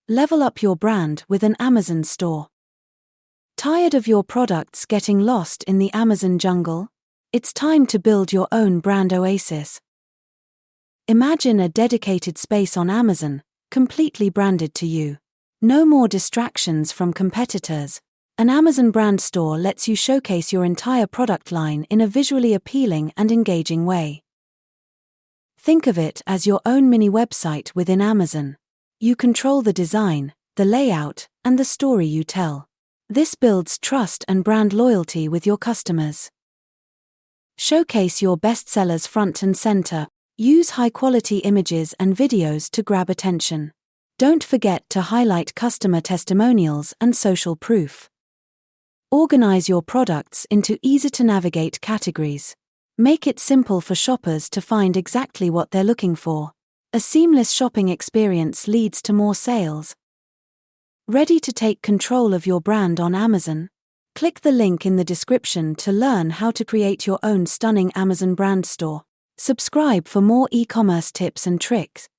Level up your brand with an Amazon store. Tired of your products getting lost in the Amazon jungle? It's time to build your own brand oasis. Imagine a dedicated space on Amazon, completely branded to you. No more distractions from competitors. An Amazon brand store lets you showcase your entire product line in a visually appealing and engaging way. Think of it as your own mini website within Amazon. You control the design, the layout, and the story you tell. This builds trust and brand loyalty with your customers. Showcase your bestsellers front and center. Use high-quality images and videos to grab attention. Don't forget to highlight customer testimonials and social proof. Organize your products into easy-to-navigate categories. Make it simple for shoppers to find exactly what they're looking for. A seamless shopping experience leads to more sales. Ready to take control of your brand on Amazon? Click the link in the description to learn how to create your own stunning Amazon brand store. Subscribe for more e-commerce tips and tricks.